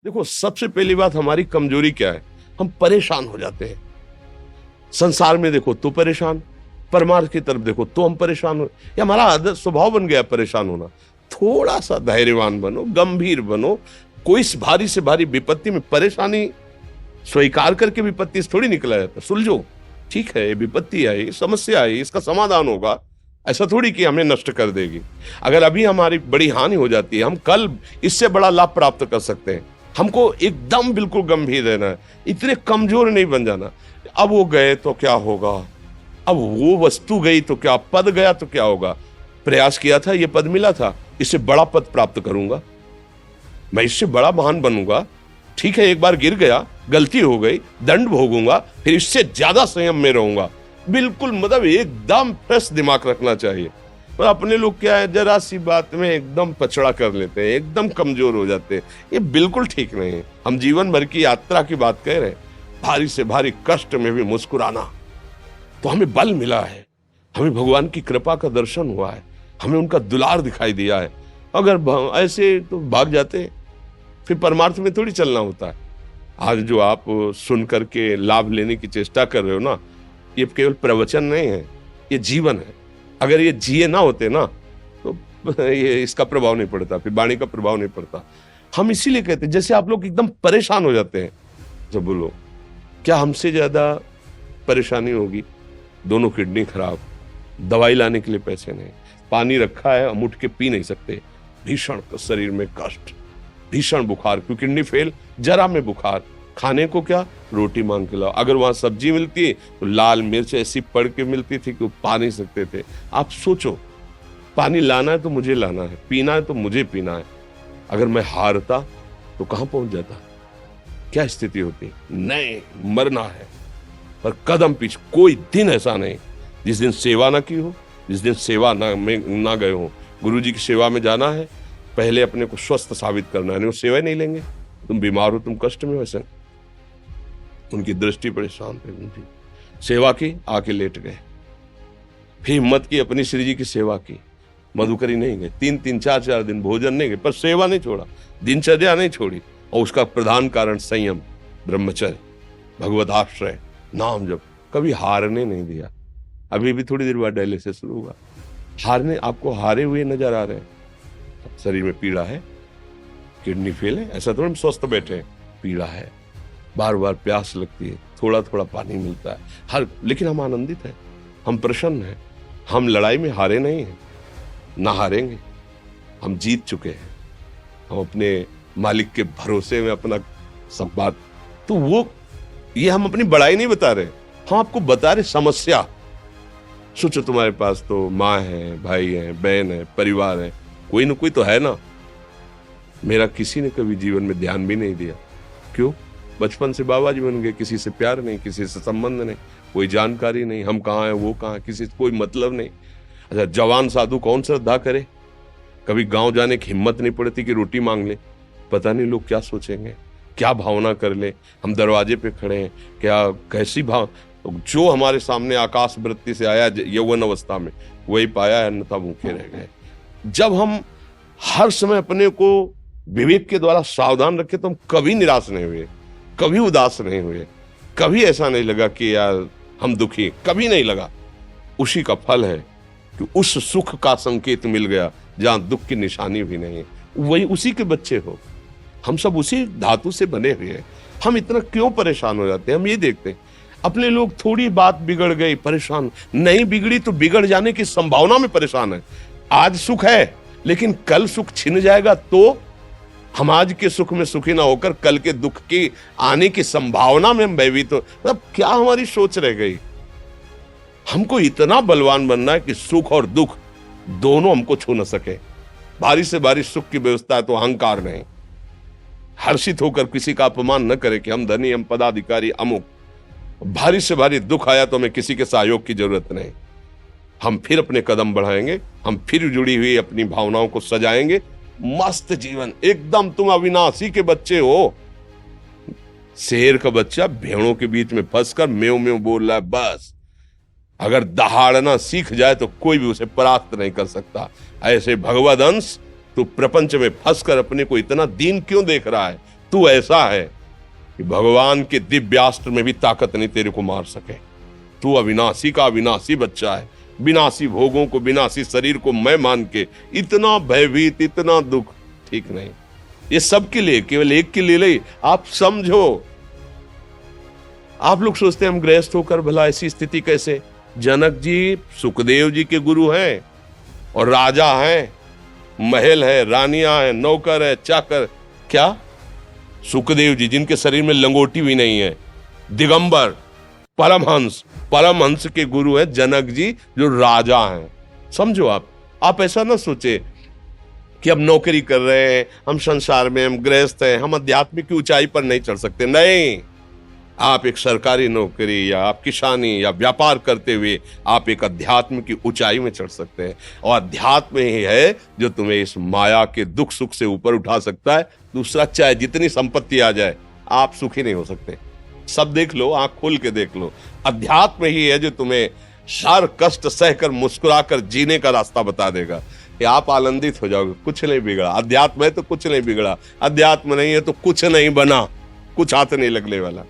देखो, सबसे पहली बात हमारी कमजोरी क्या है, हम परेशान हो जाते हैं। संसार में देखो तो परेशान, परमार्थ की तरफ देखो तो हम परेशान हो, ये हमारा आदत स्वभाव बन गया परेशान होना। थोड़ा सा धैर्यवान बनो, गंभीर बनो। कोई इस भारी से भारी विपत्ति में परेशानी स्वीकार करके विपत्ति से थोड़ी निकला जाता। सुलझो, ठीक है, विपत्ति आई, समस्या आई, इसका समाधान होगा। ऐसा थोड़ी कि हमें नष्ट कर देगी। अगर अभी हमारी बड़ी हानि हो जाती है, हम कल इससे बड़ा लाभ प्राप्त कर सकते हैं। हमको एकदम बिल्कुल गंभीर रहना है, इतने कमजोर नहीं बन जाना। अब वो गए तो क्या होगा, अब वो वस्तु गई तो क्या, पद गया तो क्या होगा। प्रयास किया था, ये पद मिला था, इससे बड़ा पद प्राप्त करूंगा, मैं इससे बड़ा महान बनूंगा। ठीक है, एक बार गिर गया, गलती हो गई, दंड भोगूंगा, फिर इससे ज्यादा संयम में रहूंगा। बिल्कुल मतलब एकदम फ्रेश दिमाग रखना चाहिए। पर अपने लोग क्या है, जरा सी बात में एकदम पचड़ा कर लेते हैं, एकदम कमजोर हो जाते हैं। ये बिल्कुल ठीक नहीं है। हम जीवन भर की यात्रा की बात कह रहे हैं, भारी से भारी कष्ट में भी मुस्कुराना, तो हमें बल मिला है, हमें भगवान की कृपा का दर्शन हुआ है, हमें उनका दुलार दिखाई दिया है। अगर ऐसे तो भाग जाते, फिर परमार्थ में थोड़ी चलना होता है। आज जो आप सुन करके लाभ लेने की चेष्टा कर रहे हो ना, ये केवल प्रवचन नहीं है, ये जीवन है। अगर ये जिए ना होते ना तो ये इसका प्रभाव नहीं पड़ता, फिर वाणी का प्रभाव नहीं पड़ता। हम इसीलिए कहते हैं, जैसे आप लोग एकदम परेशान हो जाते हैं, जब बोलो क्या हमसे ज्यादा परेशानी होगी। दोनों किडनी खराब, दवाई लाने के लिए पैसे नहीं, पानी रखा है हम उठ के पी नहीं सकते, भीषण शरीर में कष्ट, भीषण बुखार, क्योंकि किडनी फेल, जरा में बुखार, खाने को क्या, रोटी मांग के लाओ। अगर वहां सब्जी मिलती है तो लाल मिर्च ऐसी पड़ के मिलती थी कि वो पा नहीं सकते थे। आप सोचो, पानी लाना है तो मुझे लाना है, पीना है तो मुझे पीना है। अगर मैं हारता तो कहां पहुंच जाता, क्या स्थिति होती। नहीं, मरना है, पर कदम पीछे। कोई दिन ऐसा नहीं जिस दिन सेवा ना की हो, जिस दिन सेवा ना गए हो। गुरु जी की सेवा में जाना है, पहले अपने को स्वस्थ साबित करना है, नहीं वो सेवा ही नहीं लेंगे। तुम बीमार हो, तुम कष्ट में हो, ऐसे उनकी दृष्टि बड़ी शांत है। उनकी सेवा की, आके लेट गए, फिर हिम्मत की, अपनी श्री जी की सेवा की। मधुकरी नहीं गए, 3-3 4-4 दिन भोजन नहीं गए, पर सेवा नहीं छोड़ा, दिनचर्या नहीं छोड़ी। और उसका प्रधान कारण संयम, ब्रह्मचर्य, भगवत आश्रय, नाम जप, कभी हारने नहीं दिया। अभी भी थोड़ी देर बाद डायलिसिस शुरू हुआ, हारने, आपको हारे हुए नजर आ रहे हैं। शरीर में पीड़ा है, किडनी फेल है, ऐसा तो हम स्वस्थ बैठे हैं, पीड़ा है, बार बार प्यास लगती है, थोड़ा थोड़ा पानी मिलता है हर, लेकिन हम आनंदित हैं, हम प्रसन्न हैं। हम लड़ाई में हारे नहीं हैं, ना हारेंगे, हम जीत चुके हैं। हम अपने मालिक के भरोसे में अपना सब बात, तो वो ये हम अपनी बड़ाई नहीं बता रहे, हम आपको बता रहे समस्या। सोचो, तुम्हारे पास तो माँ है, भाई है, बहन है, परिवार है, कोई ना कोई तो है ना। मेरा किसी ने कभी जीवन में ध्यान भी नहीं दिया। क्यों? बचपन से बाबा जी बन गए, किसी से प्यार नहीं, किसी से संबंध नहीं, कोई जानकारी नहीं, हम कहाँ हैं, वो कहाँ, किसी से कोई मतलब नहीं। अच्छा, जवान साधु कौन श्रद्धा करे? कभी गांव जाने की हिम्मत नहीं पड़ती कि रोटी मांग ले, पता नहीं लोग क्या सोचेंगे, क्या भावना कर ले। हम दरवाजे पे खड़े हैं, क्या कैसी भाव, जो हमारे सामने आकाश वृत्ति से आया यौवन अवस्था में, वही पाया, अन्यथा भूखे रह गए। जब हम हर समय अपने को विवेक के द्वारा सावधान रखे तो हम कभी निराश नहीं हुए, कभी उदास नहीं हुए, कभी ऐसा नहीं लगा कि यार हम दुखी, कभी नहीं लगा। उसी का फल है कि उस सुख का संकेत मिल गया जहां दुख की निशानी भी नहीं है। वही उसी के बच्चे हो, हम सब उसी धातु से बने हुए हैं। हम इतना क्यों परेशान हो जाते हैं? हम ये देखते हैं अपने लोग, थोड़ी बात बिगड़ गई परेशान, नहीं बिगड़ी तो बिगड़ जाने की संभावना में परेशान है। आज सुख है लेकिन कल सुख छिन जाएगा, तो हम आज के सुख में सुखी ना होकर कल के दुख की आने की संभावना में हम भयभीत हो। मतलब क्या हमारी सोच रह गई? हमको इतना बलवान बनना है कि सुख और दुख दोनों हमको छू न सके। भारी से भारी सुख की व्यवस्था है तो अहंकार नहीं, हर्षित होकर किसी का अपमान न करे कि हम धनी, हम पदाधिकारी, अमुक। भारी से भारी दुख आया तो हमें किसी के सहयोग की जरूरत नहीं, हम फिर अपने कदम बढ़ाएंगे, हम फिर जुड़ी हुई अपनी भावनाओं को सजाएंगे। मस्त जीवन एकदम। तुम अविनाशी के बच्चे हो। शेर का बच्चा भेड़ों के बीच में फंसकर म्यों म्यों बोल रहा है, बस अगर दहाड़ना सीख जाए तो कोई भी उसे परास्त नहीं कर सकता। ऐसे भगवद अंश, तू प्रपंच में फंसकर अपने को इतना दीन क्यों देख रहा है? तू ऐसा है कि भगवान के दिव्यास्त्र में भी ताकत नहीं तेरे को मार सके। तू अविनाशी का अविनाशी बच्चा है। विनाशी भोगों को, विनाशी शरीर को मैं मान के इतना भयभीत, इतना दुख ठीक नहीं। ये सबके लिए, केवल एक के लिए नहीं। आप समझो, आप लोग सोचते हैं हम गृहस्थ होकर भला ऐसी स्थिति कैसे। जनक जी सुखदेव जी के गुरु हैं और राजा हैं, महल है, रानियां हैं, नौकर है, चाकर। क्या सुखदेव जी जिनके शरीर में लंगोटी भी नहीं है, दिगंबर, परमहंस, परमहंस के गुरु हैं जनक जी जो राजा हैं। समझो, आप ऐसा ना सोचे कि हम नौकरी कर रहे हैं, हम संसार में, हम गृहस्थ हैं, हम आध्यात्मिक की ऊंचाई पर नहीं चढ़ सकते। नहीं, आप एक सरकारी नौकरी या आप किसानी या व्यापार करते हुए आप एक अध्यात्म की ऊंचाई में चढ़ सकते हैं। और अध्यात्म ही है जो तुम्हें इस माया के दुख सुख से ऊपर उठा सकता है। दूसरा, चाहे जितनी संपत्ति आ जाए, आप सुखी नहीं हो सकते। सब देख लो, आंख खोल के देख लो। अध्यात्म ही है जो तुम्हें हर कष्ट सहकर मुस्कुराकर जीने का रास्ता बता देगा कि आप आनंदित हो जाओगे। कुछ नहीं बिगड़ा। अध्यात्म है तो कुछ नहीं बिगड़ा, अध्यात्म नहीं है तो कुछ नहीं बना, कुछ हाथ नहीं लगने वाला।